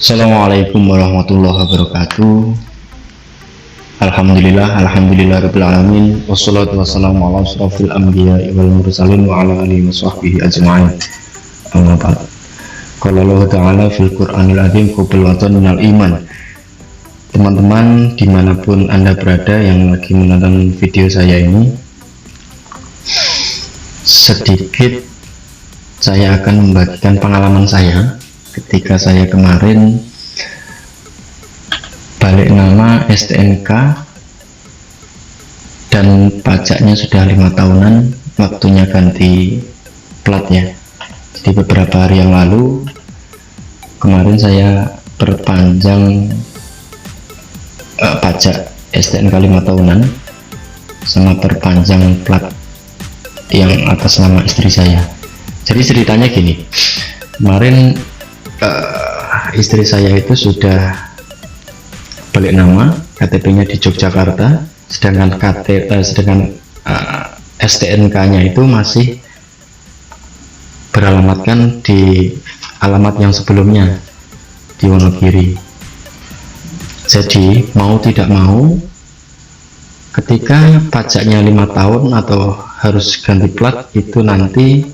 Assalamualaikum warahmatullahi wabarakatuh. Alhamdulillah rabbil alamin. Wassalatu wassalamu ala asyrofil anbiya'i wal mursalin wa ala alihi washabbihi ajma'in. Amma ba'd. Qala Allah Ta'ala fil Qur'anil Azim qubulwatan minal iman. Teman-teman dimanapun Anda berada yang lagi menonton video saya ini, sedikit saya akan membagikan pengalaman saya ketika saya kemarin balik nama STNK dan pajaknya sudah 5 tahunan, waktunya ganti plat ya. Jadi beberapa hari yang lalu kemarin saya perpanjang pajak STNK 5 tahunan sama perpanjang plat yang atas nama istri saya. Jadi ceritanya gini, kemarin istri saya itu sudah balik nama, KTP-nya di Yogyakarta, sedangkan STNK-nya itu masih beralamatkan di alamat yang sebelumnya di Wonogiri. Jadi mau tidak mau, ketika pajaknya 5 tahun atau harus ganti plat, itu nanti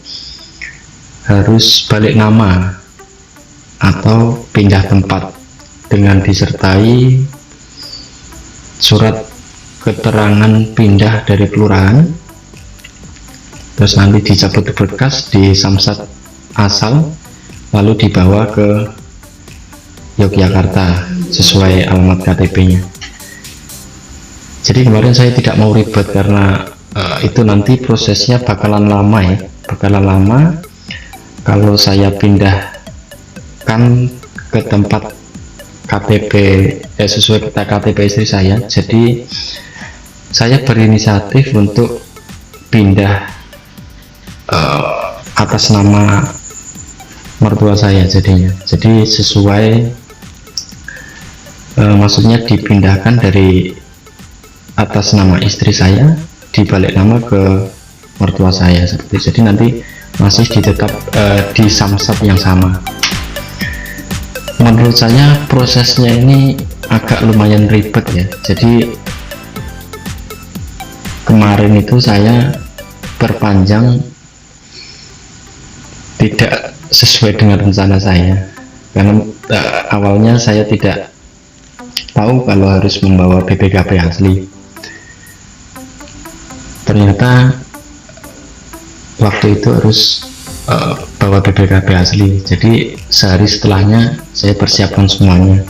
harus balik nama atau pindah tempat dengan disertai surat keterangan pindah dari kelurahan, terus nanti dicabut berkas di Samsat asal, lalu dibawa ke Yogyakarta sesuai alamat KTP-nya. Jadi kemarin saya tidak mau ribet karena itu nanti prosesnya bakalan lama ya, bakalan lama kalau saya pindah ke tempat KTP sesuai KTP istri saya. Jadi saya berinisiatif untuk pindah atas nama mertua saya jadinya. Jadi sesuai maksudnya dipindahkan dari atas nama istri saya dibalik nama ke mertua saya seperti itu. Jadi nanti masih ditetap di Samsat yang sama. Menurut saya prosesnya ini agak lumayan ribet ya. Jadi kemarin itu saya perpanjang tidak sesuai dengan rencana saya, karena awalnya saya tidak tahu kalau harus membawa BPKB asli. Ternyata waktu itu harus bawa BPKB asli. Jadi sehari setelahnya saya persiapkan semuanya.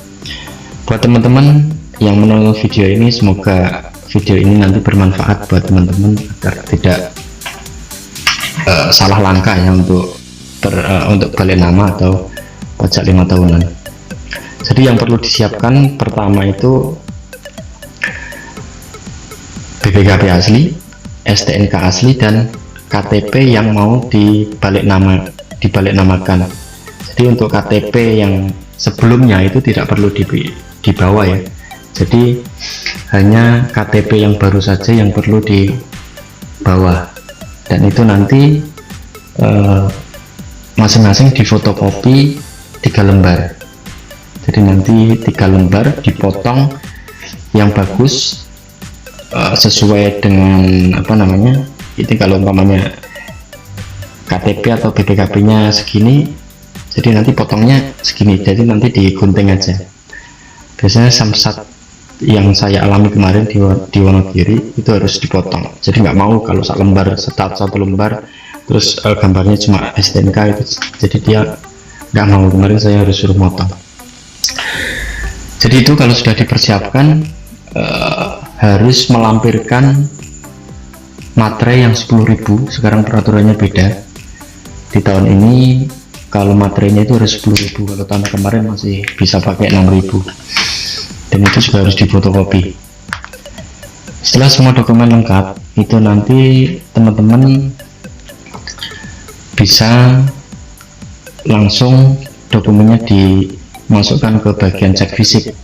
Buat teman-teman yang menonton video ini, semoga video ini nanti bermanfaat buat teman-teman agar tidak salah langkah ya untuk balik nama atau pajak 5 tahunan. Jadi yang perlu disiapkan pertama itu BPKB asli, STNK asli, dan KTP yang mau dibalik namakan. Jadi untuk KTP yang sebelumnya itu tidak perlu dibawa ya. Jadi hanya KTP yang baru saja yang perlu dibawa, dan itu nanti masing-masing difotokopi 3 lembar. Jadi nanti 3 lembar dipotong yang bagus sesuai dengan apa namanya. Itu kalau umpamanya KTP atau BPKB-nya segini, jadi nanti potongnya segini, jadi nanti digunting aja. Biasanya Samsat yang saya alami kemarin di Wonogiri itu harus dipotong. Jadi nggak mau kalau satu lembar terus gambarnya cuma STNK itu, jadi dia nggak mau. Kemarin saya harus suruh motong. Jadi itu kalau sudah dipersiapkan harus melampirkan materai yang 10.000. Sekarang peraturannya beda di tahun ini. Kalau materainya itu harus 10.000, kalau tahun kemarin masih bisa pakai 6.000, dan itu juga harus difotokopi. Setelah semua dokumen lengkap, itu nanti teman-teman bisa langsung dokumennya dimasukkan ke bagian cek fisik.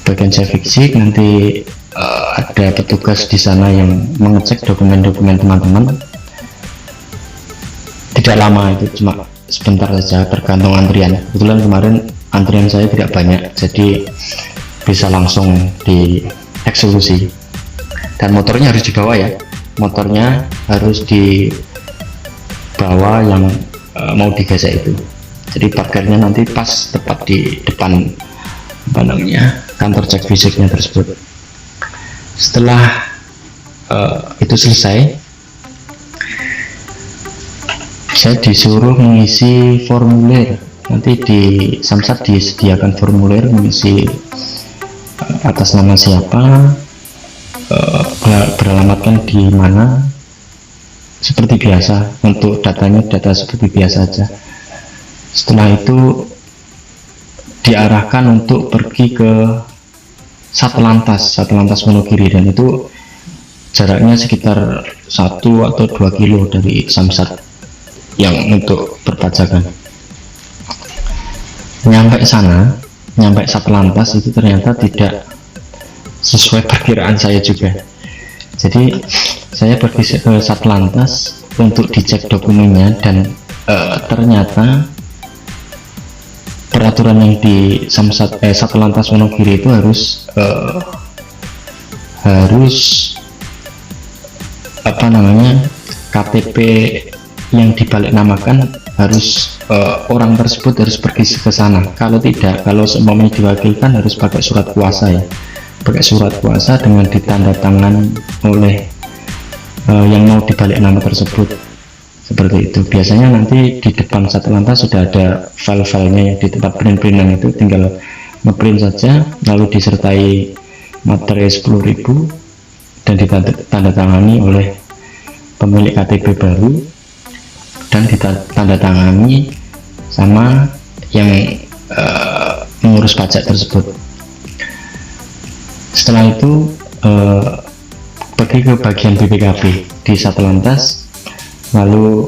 Bagian cek fisik nanti ada petugas di sana yang mengecek dokumen-dokumen teman-teman. Tidak lama, itu cuma sebentar saja, tergantung antrian. Kebetulan kemarin antrian saya tidak banyak, jadi bisa langsung dieksekusi. Dan motornya harus dibawa ya, motornya harus dibawa yang mau digesek itu. Jadi parkirnya nanti pas tepat di depan kantor cek fisiknya tersebut. Setelah itu selesai, saya disuruh mengisi formulir. Nanti di Samsat disediakan formulir mengisi atas nama siapa, beralamatkan di mana, seperti biasa. Untuk datanya data seperti biasa aja. Setelah itu diarahkan untuk pergi ke Satlantas Wonogiri, dan itu jaraknya sekitar 1 atau 2 kilo dari Samsat yang untuk perpajakan. Nyampe Satlantas itu ternyata tidak sesuai perkiraan saya juga. Jadi saya pergi ke Satlantas untuk dicek dokumennya, dan ternyata peraturan yang di Satlantas Wonogiri itu harus KTP yang dibalik namakan harus orang tersebut harus pergi ke sana. Kalau tidak, kalau semuanya diwakilkan harus pakai surat kuasa ya, pakai surat kuasa dengan ditandatangan oleh yang mau dibalik nama tersebut. Seperti itu. Biasanya nanti di depan Satlantas sudah ada file-filenya ya, di tempat print-printan itu tinggal ngeprint saja, lalu disertai materai 10.000 dan ditandatangani oleh pemilik KTP baru dan ditandatangani sama yang mengurus pajak tersebut. Setelah itu pergi ke bagian BPKB di Satlantas. Lalu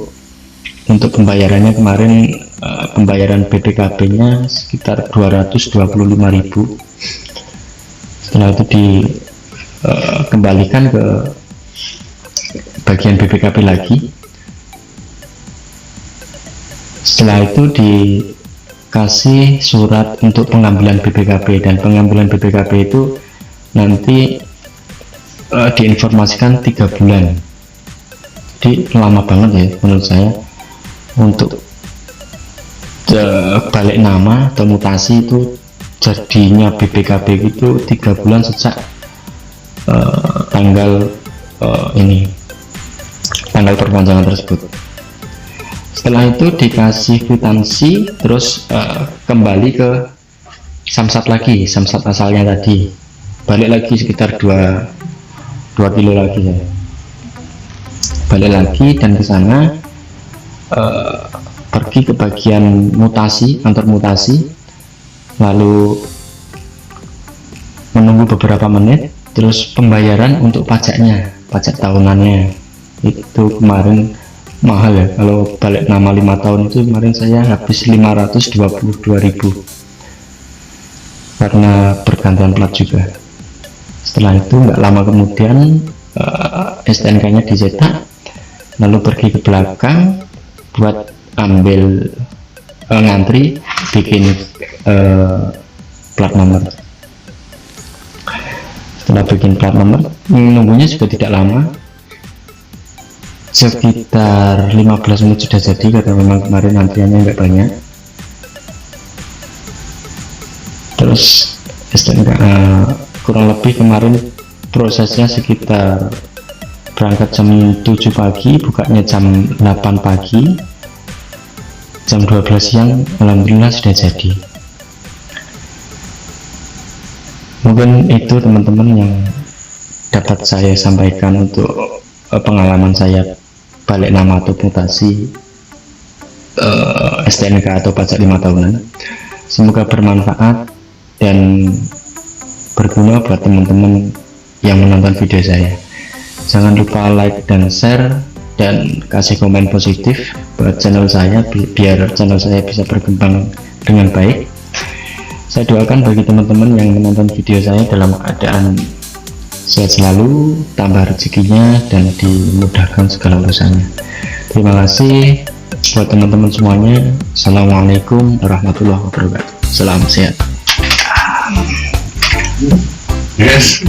untuk pembayarannya kemarin pembayaran BPKB-nya sekitar 225.000. Setelah itu dikembalikan ke bagian BPKB lagi. Setelah itu dikasih surat untuk pengambilan BPKB, dan pengambilan BPKB itu nanti diinformasikan 3 bulan. Jadi lama banget ya menurut saya untuk balik nama atau mutasi itu. Jadinya BPKB itu 3 bulan sejak tanggal perpanjangan tersebut. Setelah itu dikasih kwitansi, terus kembali ke Samsat lagi, Samsat asalnya tadi, balik lagi sekitar 2 kilo lagi ya. Balik lagi dan ke sana pergi ke bagian mutasi, kantor mutasi, lalu menunggu beberapa menit, terus pembayaran untuk pajaknya, pajak tahunannya itu kemarin mahal ya. Kalau balik nama 5 tahun itu kemarin saya habis 522.000 karena pergantian plat juga. Setelah itu nggak lama kemudian STNK-nya dicetak, lalu pergi ke belakang buat ambil ngantri bikin plat nomor. Setelah bikin plat nomor, nunggunya juga tidak lama, sekitar 15 menit sudah jadi, karena memang kemarin antriannya nggak banyak. Terus STNK kurang lebih kemarin prosesnya sekitar berangkat jam 7 pagi, bukanya jam 8 pagi, jam 12 siang alhamdulillah sudah jadi. Mungkin itu teman-teman yang dapat saya sampaikan untuk pengalaman saya balik nama atau mutasi STNK atau pajak 5 tahunan. Semoga bermanfaat dan berguna buat teman-teman yang menonton video saya. Jangan lupa like dan share dan kasih komen positif buat channel saya, biar channel saya bisa berkembang dengan baik. Saya doakan bagi teman-teman yang menonton video saya dalam keadaan sehat selalu, tambah rezekinya, dan dimudahkan segala urusannya. Terima kasih. Buat teman-teman semuanya, assalamualaikum warahmatullahi wabarakatuh. Salam sehat. Yes.